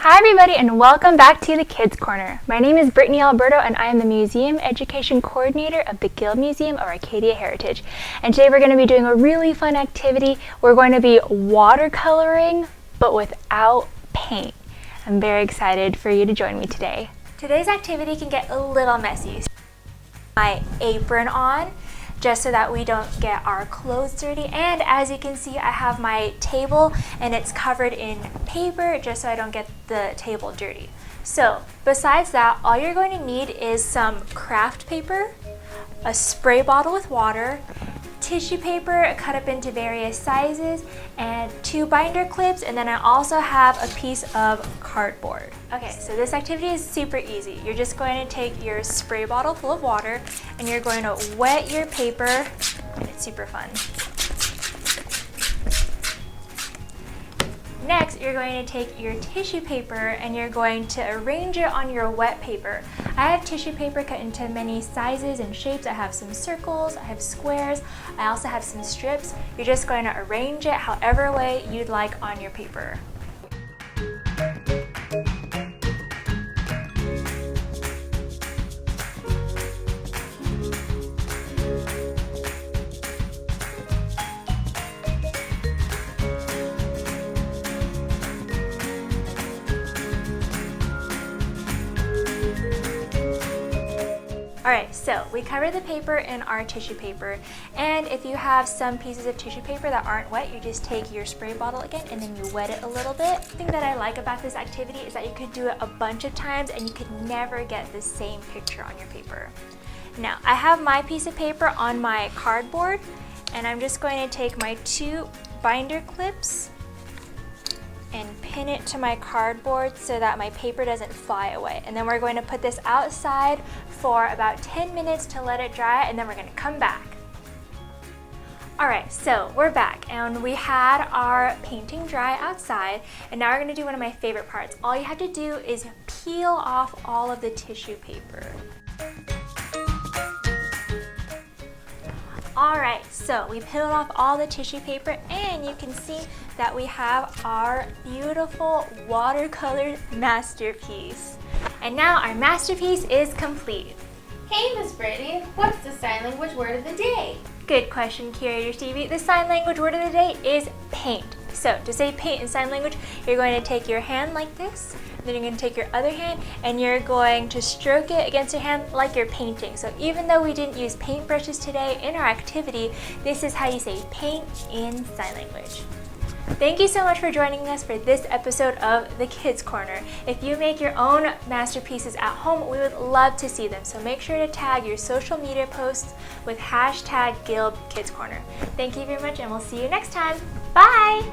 Hi everybody and welcome back to the Kids Corner. My name is Brittani Alberto and I am the Museum Education Coordinator of the Guild Museum of Arcadia Heritage. And today we're going to be doing a really fun activity. We're going to be watercoloring but without paint. I'm very excited for you to join me today. Today's activity can get a little messy. My apron on just so that we don't get our clothes dirty, and as you can see I have my table and it's covered in paper just so I don't get the table dirty. So besides that, all you're going to need is some craft paper, a spray bottle with water, tissue paper cut up into various sizes, and 2 binder clips, and then I also have a piece of cardboard. Okay, so this activity is super easy. You're just going to take your spray bottle full of water and you're going to wet your paper, and it's super fun. Next, you're going to take your tissue paper and you're going to arrange it on your wet paper. I have tissue paper cut into many sizes and shapes. I have some circles, I have squares, I also have some strips. You're just going to arrange it however way you'd like on your paper. Alright, so we cover the paper in our tissue paper, and if you have some pieces of tissue paper that aren't wet, you just take your spray bottle again and then you wet it a little bit. The thing that I like about this activity is that you could do it a bunch of times and you could never get the same picture on your paper. Now, I have my piece of paper on my cardboard, and I'm just going to take my 2 binder clips and pin it to my cardboard so that my paper doesn't fly away. And then we're going to put this outside for about 10 minutes to let it dry, and then we're going to come back. Alright, so we're back and we had our painting dry outside, and now we're going to do one of my favorite parts. All you have to do is peel off all of the tissue paper. Alright, so we peeled off all the tissue paper and you can see that we have our beautiful watercolor masterpiece. And now our masterpiece is complete. Hey Miss Brittani, what's the sign language word of the day? Good question, Curator Stevie. The sign language word of the day is paint. So to say paint in sign language, you're going to take your hand like this, then you're going to take your other hand and you're going to stroke it against your hand like you're painting. So even though we didn't use paintbrushes today in our activity, this is how you say paint in sign language. Thank you so much for joining us for this episode of the Kids Corner. If you make your own masterpieces at home, we would love to see them. So make sure to tag your social media posts with #GuildKidsCorner. Thank you very much and we'll see you next time. Bye!